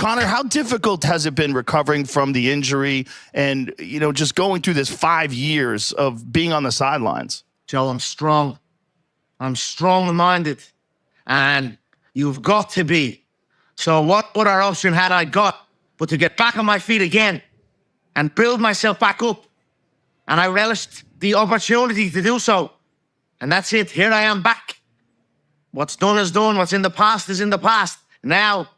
Conor, how difficult has it been recovering from the injury and, just going through this 5 years of being on the sidelines? Joe, I'm strong. I'm strong-minded, and you've got to be. So what other option had I got but to get back on my feet again and build myself back up? And I relished the opportunity to do so. And that's it. Here I am back. What's done is done. What's in the past is in the past. Now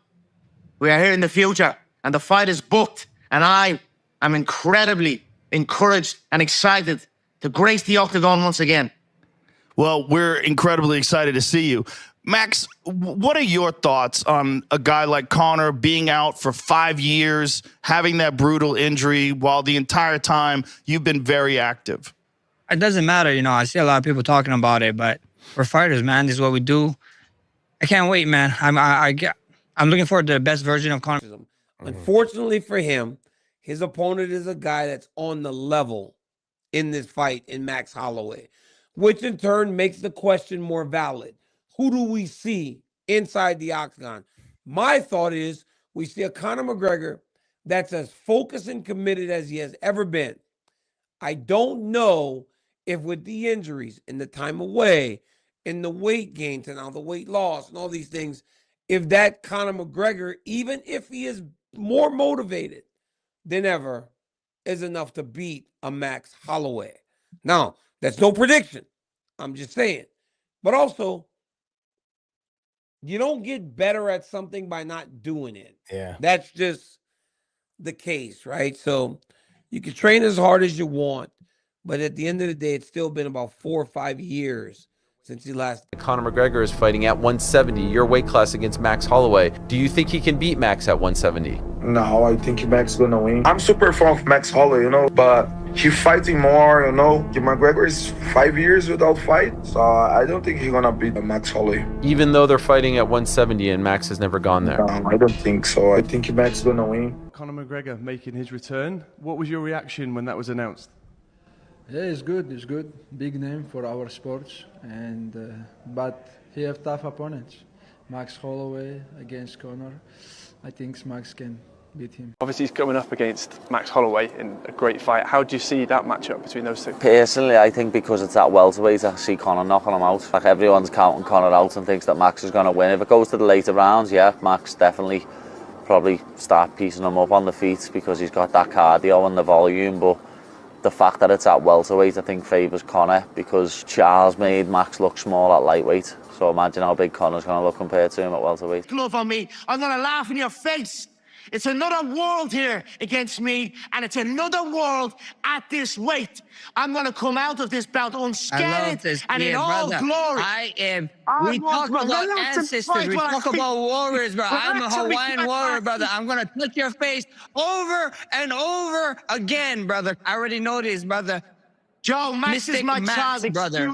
we are here in the future, and the fight is booked. And I am incredibly encouraged and excited to grace the Octagon once again. Well, we're incredibly excited to see you. Max, what are your thoughts on a guy like Conor being out for 5 years, having that brutal injury while the entire time you've been very active? It doesn't matter, I see a lot of people talking about it, but we're fighters, man. This is what we do. I can't wait, man. I'm looking forward to the best version of Conor. Unfortunately for him, his opponent is a guy that's on the level in this fight in Max Holloway, which in turn makes the question more valid. Who do we see inside the Octagon? My thought is we see a Conor McGregor that's as focused and committed as he has ever been. I don't know if with the injuries and the time away and the weight gains and now the weight loss and all these things, if that Conor McGregor, even if he is more motivated than ever, is enough to beat a Max Holloway. Now, that's no prediction. I'm just saying. But also, you don't get better at something by not doing it. Yeah. That's just the case, right? So you can train as hard as you want, but at the end of the day, it's still been about 4 or 5 years since he last. Conor McGregor is fighting at 170, your weight class, against Max Holloway. Do you think he can beat Max at 170? No, I think Max gonna win. I'm super fan of Max Holloway, but he fighting more, McGregor is 5 years without fight, so I don't think he's gonna beat Max Holloway. Even though they're fighting at 170 and Max has never gone there? No, I don't think so. I think Max gonna win. Conor McGregor making his return. What was your reaction when that was announced? Yeah, it's good. It's good. Big name for our sports, and but he have tough opponents. Max Holloway against Conor. I think Max can beat him. Obviously, he's coming up against Max Holloway in a great fight. How do you see that matchup between those two? Personally, I think because it's at welterweight, I see Conor knocking him out. Like, everyone's counting Conor out and thinks that Max is going to win. If it goes to the later rounds, yeah, Max definitely probably start piecing him up on the feet because he's got that cardio and the volume, but the fact that it's at welterweight, I think, favours Conor because Charles made Max look small at lightweight. So imagine how big Conor's going to look compared to him at welterweight. Glove on me. I'm going to laugh in your face. It's another world here against me, and it's another world at this weight. I'm going to come out of this bout unscathed and in all glory. We talk about ancestors, we talk about warriors, bro. I'm a Hawaiian warrior, brother. I'm going to touch your face over and over again, brother. I already know this, brother. Joe, Max is my child, brother.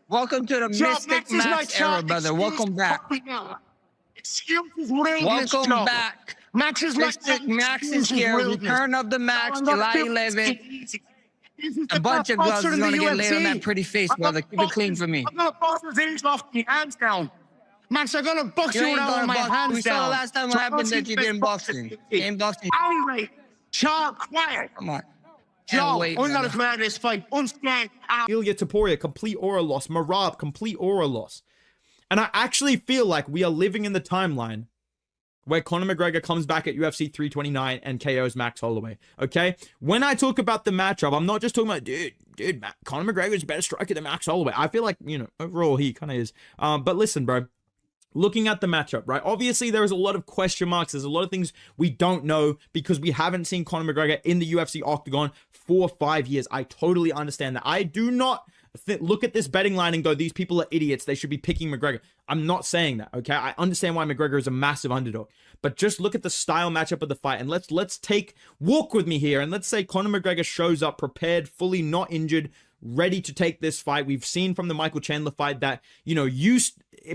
Welcome to the Mystic Max era, brother. Welcome back. Excuses, welcome back. Max is here. Return of the Max, July 11th. A bunch of gloves is going to get laid on that pretty face, brother. Keep it clean for me. I'm going to box his ears off my hands down. Max, I'm going to box you out with my hands down. We saw last time what happened that you didn't boxing. Anyway, Joe, quiet. Come on. Joe, I'm going to come out of this fight unscathed. Ilya Topuria, complete aura loss. Marab, complete aura loss. And I actually feel like we are living in the timeline where Conor McGregor comes back at UFC 329 and KOs Max Holloway, okay? When I talk about the matchup, I'm not just talking about, dude, Conor McGregor is a better striker than Max Holloway. I feel like, overall he kind of is. But listen, bro, looking at the matchup, right? Obviously, there is a lot of question marks. There's a lot of things we don't know because we haven't seen Conor McGregor in the UFC Octagon for 5 years. I totally understand that. I do not look at this betting line and go, these people are idiots. They should be picking McGregor. I'm not saying that, okay? I understand why McGregor is a massive underdog. But just look at the style matchup of the fight and let's walk with me here. And let's say Conor McGregor shows up prepared, fully not injured, ready to take this fight. We've seen from the Michael Chandler fight that,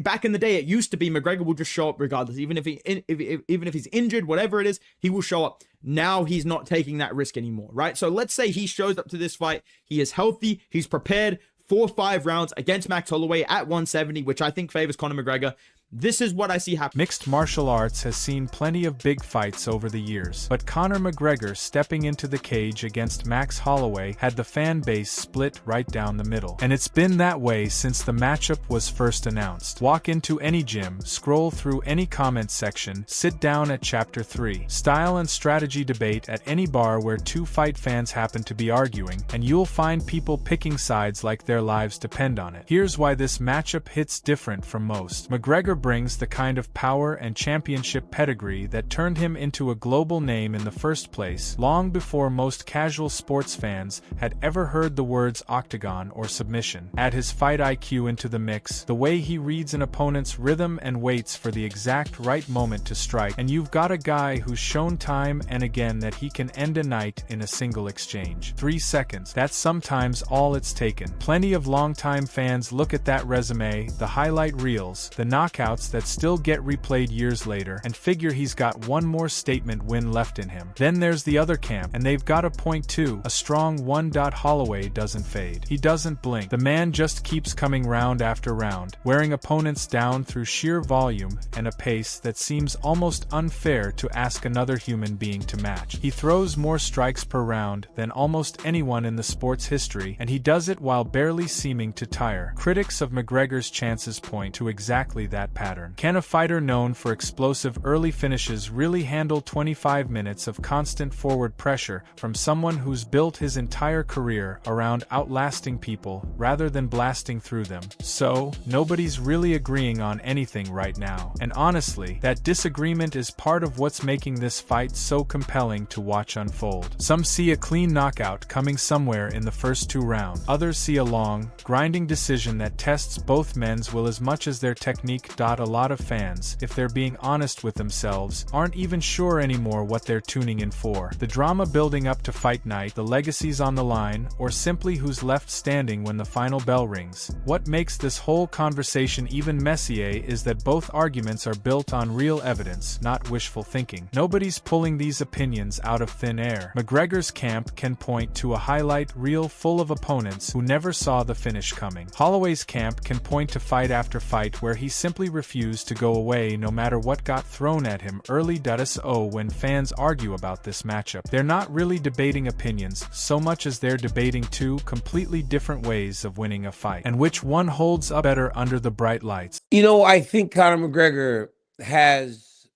back in the day, it used to be McGregor will just show up regardless. Even if he's injured, whatever it is, he will show up. Now he's not taking that risk anymore, right? So let's say he shows up to this fight. He is healthy. He's prepared 4 or 5 rounds against Max Holloway at 170, which I think favors Conor McGregor. This is what I see happen. Mixed martial arts has seen plenty of big fights over the years, but Conor McGregor stepping into the cage against Max Holloway had the fan base split right down the middle. And it's been that way since the matchup was first announced. Walk into any gym, scroll through any comment section, sit down at chapter 3, style and strategy debate at any bar where two fight fans happen to be arguing, and you'll find people picking sides like their lives depend on it. Here's why this matchup hits different from most. McGregor brings the kind of power and championship pedigree that turned him into a global name in the first place, long before most casual sports fans had ever heard the words octagon or submission. Add his fight IQ into the mix, the way he reads an opponent's rhythm and waits for the exact right moment to strike, and you've got a guy who's shown time and again that he can end a night in a single exchange. 3 seconds, that's sometimes all it's taken. Plenty of longtime fans look at that resume, the highlight reels, the knockouts that still get replayed years later, and figure he's got one more statement win left in him. Then there's the other camp, and they've got a point too. A strong one. Holloway doesn't fade. He doesn't blink. The man just keeps coming round after round, wearing opponents down through sheer volume and a pace that seems almost unfair to ask another human being to match. He throws more strikes per round than almost anyone in the sport's history, and he does it while barely seeming to tire. Critics of McGregor's chances point to exactly that pattern. Can a fighter known for explosive early finishes really handle 25 minutes of constant forward pressure from someone who's built his entire career around outlasting people rather than blasting through them? So, nobody's really agreeing on anything right now. And honestly, that disagreement is part of what's making this fight so compelling to watch unfold. Some see a clean knockout coming somewhere in the first 2 rounds. Others see a long, grinding decision that tests both men's will as much as their technique. A lot of fans, if they're being honest with themselves, aren't even sure anymore what they're tuning in for. The drama building up to fight night, the legacies on the line, or simply who's left standing when the final bell rings. What makes this whole conversation even messier is that both arguments are built on real evidence, not wishful thinking. Nobody's pulling these opinions out of thin air. McGregor's camp can point to a highlight reel full of opponents who never saw the finish coming. Holloway's camp can point to fight after fight where he simply refused to go away no matter what got thrown at him early. So when fans argue about this matchup, they're not really debating opinions so much as they're debating two completely different ways of winning a fight, and which one holds up better under the bright lights. You know, I think Conor McGregor has,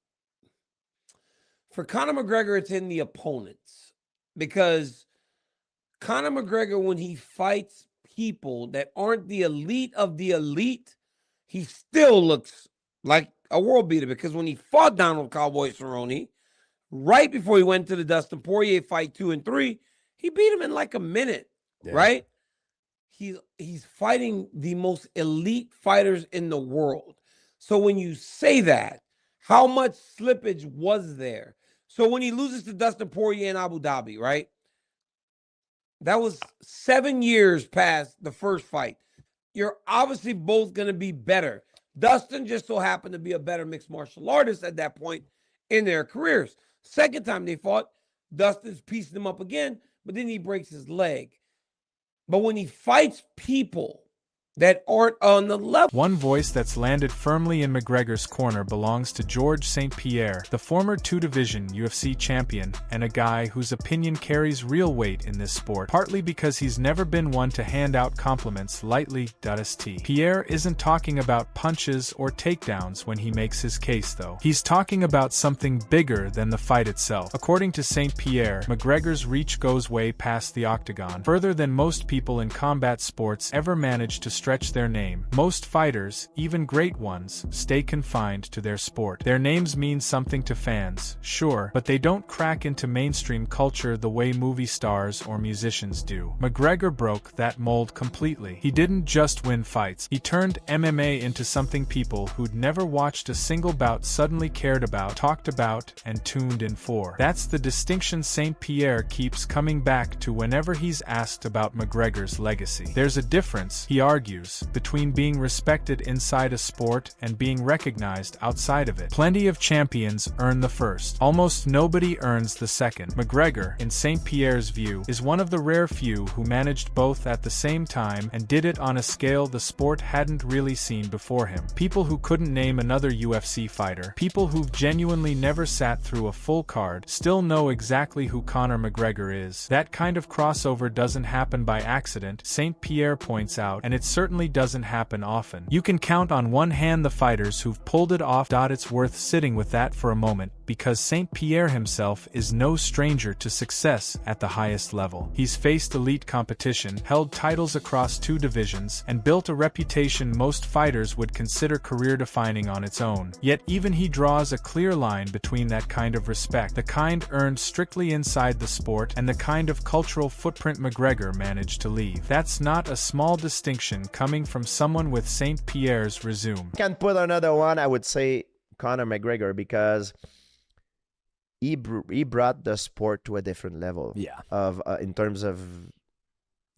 for Conor McGregor, it's in the opponents, because Conor McGregor, when he fights people that aren't the elite of the elite, he still looks like a world beater, because when he fought Donald Cowboy Cerrone, right before he went to the Dustin Poirier fight 2 and 3, he beat him in like a minute, right? He's fighting the most elite fighters in the world. So when you say that, how much slippage was there? So when he loses to Dustin Poirier in Abu Dhabi, right? That was 7 years past the first fight. You're obviously both going to be better. Dustin just so happened to be a better mixed martial artist at that point in their careers. Second time they fought, Dustin's piecing him up again, but then he breaks his leg. But when he fights people that aren't on the level. One voice that's landed firmly in McGregor's corner belongs to George St-Pierre, the former 2-division UFC champion, and a guy whose opinion carries real weight in this sport, partly because he's never been one to hand out compliments lightly. Pierre isn't talking about punches or takedowns when he makes his case, though. He's talking about something bigger than the fight itself. According to St-Pierre, McGregor's reach goes way past the octagon, further than most people in combat sports ever manage to stretch their name. Most fighters, even great ones, stay confined to their sport. Their names mean something to fans, sure, but they don't crack into mainstream culture the way movie stars or musicians do. McGregor broke that mold completely. He didn't just win fights. He turned MMA into something people who'd never watched a single bout suddenly cared about, talked about, and tuned in for. That's the distinction St-Pierre keeps coming back to whenever he's asked about McGregor's legacy. There's a difference, he argues, issues between being respected inside a sport and being recognized outside of it. Plenty of champions earn the first. Almost nobody earns the second. McGregor, in St-Pierre's view, is one of the rare few who managed both at the same time and did it on a scale the sport hadn't really seen before him. People who couldn't name another UFC fighter, people who've genuinely never sat through a full card, still know exactly who Conor McGregor is. That kind of crossover doesn't happen by accident, St-Pierre points out, and it certainly doesn't happen often. You can count on one hand the fighters who've pulled it off. It's worth sitting with that for a moment, because St-Pierre himself is no stranger to success at the highest level. He's faced elite competition, held titles across 2 divisions, and built a reputation most fighters would consider career-defining on its own. Yet even he draws a clear line between that kind of respect, the kind earned strictly inside the sport, and the kind of cultural footprint McGregor managed to leave. That's not a small distinction coming from someone with St-Pierre's resume. Can put another one, I would say Conor McGregor, because he brought the sport to a different level. Yeah. Of in terms of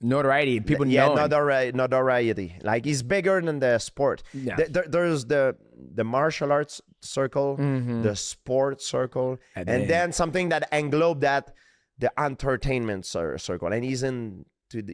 notoriety, people know. Yeah, notoriety. Like, he's bigger than the sport. Yeah. There's the martial arts circle, the sport circle, and then something that englobed that, the entertainment circle. And he's in.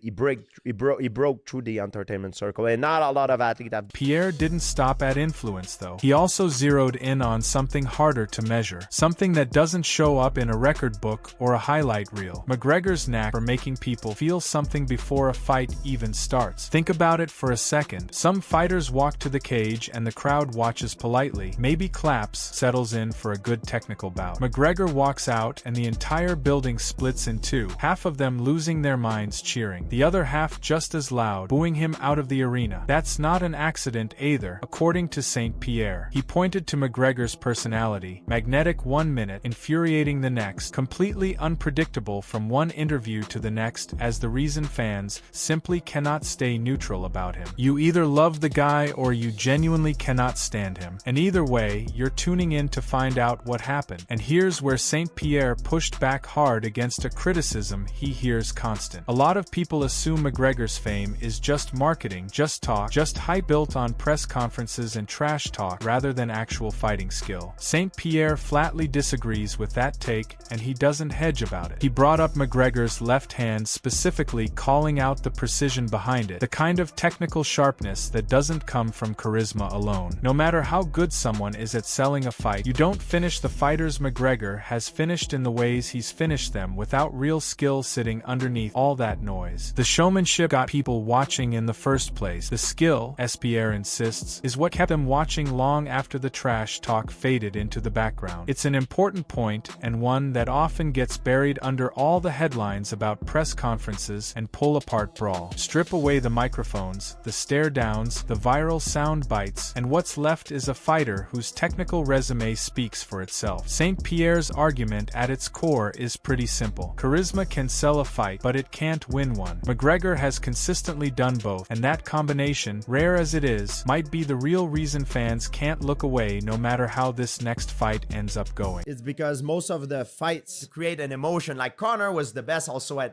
He broke through the entertainment circle, and not a lot of athletes have. Pierre didn't stop at influence, though. He also zeroed in on something harder to measure, something that doesn't show up in a record book or a highlight reel. McGregor's knack for making people feel something before a fight even starts. Think about it for a second. Some fighters walk to the cage and the crowd watches politely, maybe claps, settles in for a good technical bout. McGregor walks out and the entire building splits in 2, half of them losing their minds cheering, the other half just as loud, booing him out of the arena. That's not an accident either, according to St-Pierre. He pointed to McGregor's personality, magnetic one minute, infuriating the next, completely unpredictable from one interview to the next, as the reason fans simply cannot stay neutral about him. You either love the guy or you genuinely cannot stand him. And either way, you're tuning in to find out what happened. And here's where St-Pierre pushed back hard against a criticism he hears constant. A lot of people assume McGregor's fame is just marketing, just talk, just hype built on press conferences and trash talk rather than actual fighting skill. St-Pierre flatly disagrees with that take, and he doesn't hedge about it. He brought up McGregor's left hand, specifically calling out the precision behind it, the kind of technical sharpness that doesn't come from charisma alone. No matter how good someone is at selling a fight, you don't finish the fighters McGregor has finished in the ways he's finished them, without real skill sitting underneath all that noise. The showmanship got people watching in the first place. The skill, St-Pierre insists, is what kept them watching long after the trash talk faded into the background. It's an important point, and one that often gets buried under all the headlines about press conferences and pull-apart brawl. Strip away the microphones, the stare-downs, the viral sound bites, and what's left is a fighter whose technical resume speaks for itself. St-Pierre's argument at its core is pretty simple. Charisma can sell a fight, but it can't win one. McGregor has consistently done both, and that combination, rare as it is, might be the real reason fans can't look away no matter how this next fight ends up going. It's because most of the fights create an emotion. Like, Conor was the best also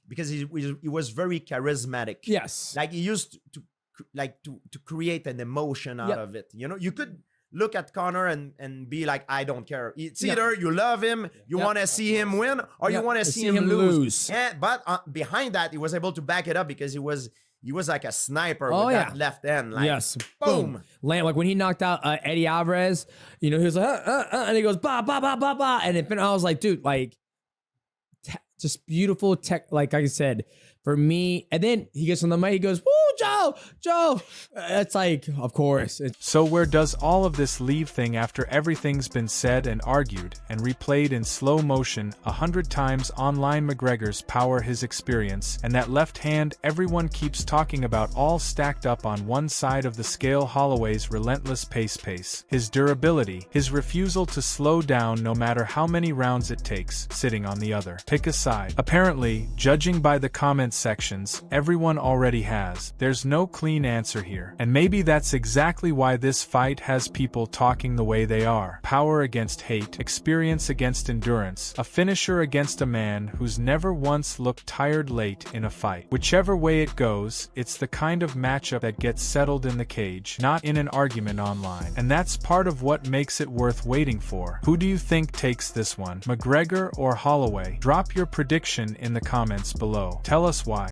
because he was very charismatic. Yes. Like, he used to create an emotion out of it. You know, you could look at Conor and be like, I don't care. It's either you love him, you want to see him win, or you want to see him lose. But behind that, he was able to back it up because he was like a sniper with that left hand. Like, boom. Like when he knocked out Eddie Alvarez, you know, he was like, and he goes, ba, ba, ba, ba, ba. And I was like, dude, like, just beautiful tech. Like I said, for me, and then he gets on the mic, he goes, woo, Joe. It's like, of course. So where does all of this leave thing after everything's been said and argued and replayed in slow motion 100 times online? McGregor's power, his experience, and that left hand everyone keeps talking about, all stacked up on one side of the scale. Holloway's relentless pace, his durability, his refusal to slow down no matter how many rounds it takes, sitting on the other. Pick a side. Apparently, judging by the comments sections, everyone already has. There's no clean answer here, and maybe that's exactly why this fight has people talking the way they are. Power against hate, experience against endurance, a finisher against a man who's never once looked tired late in a fight. Whichever way it goes, it's the kind of matchup that gets settled in the cage, not in an argument online. And that's part of what makes it worth waiting for. Who do you think takes this one, McGregor or Holloway? Drop your prediction in the comments below. Tell us why.